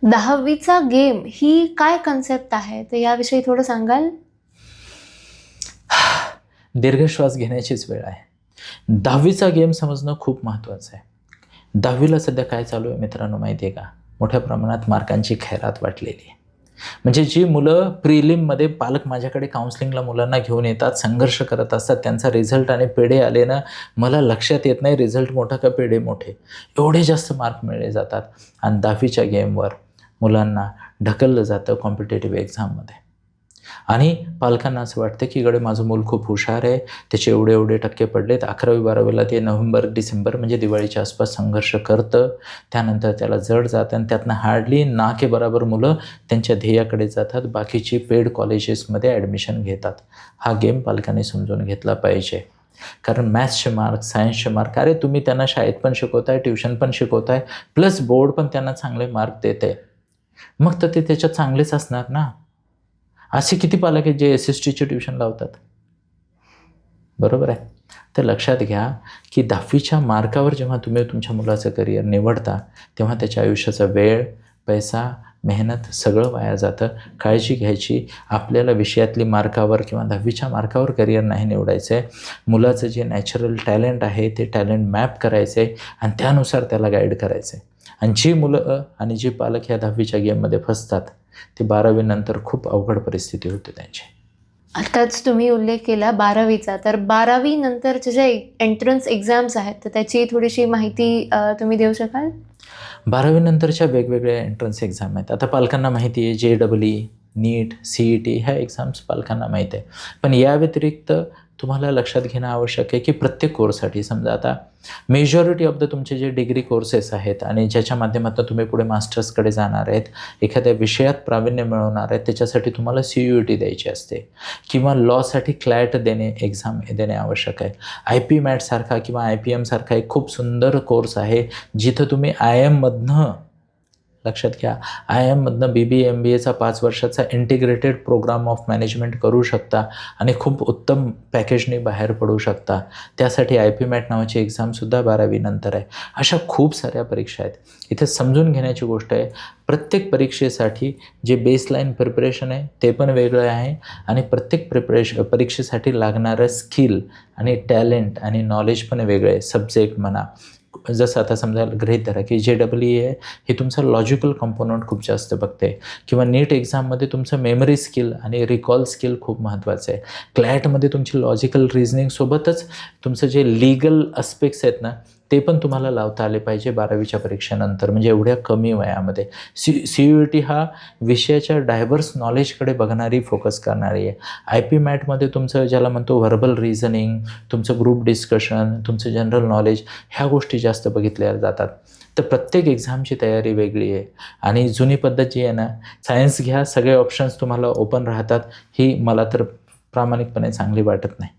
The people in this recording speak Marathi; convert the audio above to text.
10वीचा गेम ही काय कन्सेप्ट आहे, तर याविषयी थोडं सांगाल? दीर्घ श्वास घेण्याचीच वेळ आहे. 10वीचा गेम समजणं खूप महत्त्वाचं आहे. 10वीला सध्या काय चालू आहे मित्रांनो माहिती आहे का? मोठ्या प्रमाणात मार्कांची खैरात वाटलेली आहे. म्हणजे जी मुलं प्रिलिममध्ये पालक माझ्याकडे काउन्सिलिंगला मुलांना घेऊन येतात, संघर्ष करत असतात, त्यांचा रिझल्ट आणि पेढे आले ना, मला लक्षात येत नाही रिझल्ट मोठा का पेढे मोठे. एवढे जास्त मार्क मिळले जातात आणि 10वीच्या गेमवर मुलांना ढकललं जातं कॉम्पिटेटिव्ह एक्झाममध्ये. आणि पालकांना असं वाटतं की इकडे माझं मूल खूप हुशार आहे, त्याचे एवढे एवढे टक्के पडलेत. 11वी-12वीला ते नोव्हेंबर डिसेंबर म्हणजे दिवाळीच्या आसपास संघर्ष करतं. त्यानंतर त्याला जड जातं आणि त्यातनं हार्डली ना के बराबर मुलं त्यांच्या ध्येयाकडे जातात. बाकीची पेड कॉलेजेसमध्ये ॲडमिशन घेतात. हा गेम पालकांनी समजून घेतला पाहिजे. कारण मॅथ्सचे मार्क, सायन्सचे मार्क, अरे तुम्ही त्यांना शाळेत पण शिकवताय, ट्युशन पण शिकवताय, प्लस बोर्ड पण त्यांना चांगले मार्क देते. मग तर ते त्याच्यात चांगलेच असणार ना. असे किती पालक आहेत जे SSTचे ट्युशन लावतात? बरोबर आहे. तर लक्षात घ्या की 10वीच्या मार्कावर जेव्हा तुम्ही तुमच्या मुलाचं करिअर निवडता, तेव्हा त्याच्या आयुष्याचा वेळ, पैसा, मेहनत सगळं वाया जातं. काळजी घ्यायची. आपल्याला विषयातली मार्कावर किंवा 10वीच्या मार्कावर करिअर नाही निवडायचं आहे. मुलाचं जे नॅचरल टॅलेंट आहे ते टॅलेंट मॅप करायचं आहे आणि त्यानुसार त्याला गाईड करायचं आहे. आणि जी मुलं आणि जी पालक ह्या 10वीच्या गेममध्ये फसतात, ते 12वी नंतर खूप अवघड परिस्थिती होते त्यांची. आताच तुम्ही उल्लेख केला 12वीचा, तर 12वी नंतरचे जे एंट्रन्स एक्झाम्स आहेत, तर त्याची थोडीशी माहिती तुम्ही देऊ शकाल? 12वी नंतरच्या वेगवेगळ्या एंट्रन्स एक्झाम आहेत. आता पालकांना माहिती आहे JEE, नीट, CET ह्या एक्झाम्स पालकांना माहीत आहे. पण या व्यतिरिक्त तुम्हाला लक्षात घेणं आवश्यक आहे की प्रत्येक कोर्ससाठी समजा आता मेजॉरिटी ऑफ द तुमचे जे डिग्री कोर्सेस आहेत आणि ज्याच्या माध्यमातून तुम्ही पुढे मास्टर्सकडे जाणार आहेत, एखाद्या विषयात प्रावीण्य मिळवणार आहेत, त्याच्यासाठी तुम्हाला CUET द्यायची असते किंवा लॉसाठी CLAT एक्झाम देणे आवश्यक आहे. IP-MAT सारखा किंवा IPM सारखा एक खूप सुंदर कोर्स आहे, जिथं तुम्ही IIMमधनं लक्षात घ्या, IIMमधनं BBA MBAचा 5 वर्षाचा इंटिग्रेटेड प्रोग्राम ऑफ मॅनेजमेंट करू शकता आणि खूप उत्तम पॅकेजने बाहेर पडू शकता. त्यासाठी IP-MAT नावाची एक्झामसुद्धा 12वी नंतर आहे. अशा खूप साऱ्या परीक्षा आहेत. इथे समजून घेण्याची गोष्ट आहे, प्रत्येक परीक्षेसाठी जे बेसलाईन प्रिपरेशन आहे ते पण वेगळं आहे आणि प्रत्येक परीक्षेसाठी लागणारं स्किल आणि टॅलेंट आणि नॉलेज पण वेगळं आहे. सब्जेक्ट म्हणा, जसं आता समजा गृहीत धरा की JEE आहे, हे तुमचं लॉजिकल कंपोनंट खूप जास्त बघते किंवा नीट एक्झाममध्ये तुमचं मेमरी स्किल आणि रिकॉल स्किल खूप महत्त्वाचं आहे. CLATमध्ये तुमची लॉजिकल रिझनिंगसोबतच तुमचं जे लीगल अस्पेक्ट्स आहेत ना, ते पण तुम्हाला लावता आले पाहिजे 12वीच्या परीक्षेनंतर, म्हणजे एवढ्या कमी वयामध्ये. CUET हा विषयाच्या डायव्हर्स नॉलेजकडे बघणारी, फोकस करणारी आहे. IP-MATमध्ये तुमचं ज्याला म्हणतो व्हर्बल रिझनिंग, तुमचं ग्रुप डिस्कशन, तुमचं जनरल नॉलेज, ह्या गोष्टी जास्त बघितल्या जातात. तर प्रत्येक एक्झामची तयारी वेगळी आहे आणि जुनी पद्धत जी आहे ना, सायन्स घ्या, सगळे ऑप्शन्स तुम्हाला ओपन राहतात, ही मला तर प्रामाणिकपणे चांगली वाटत नाही.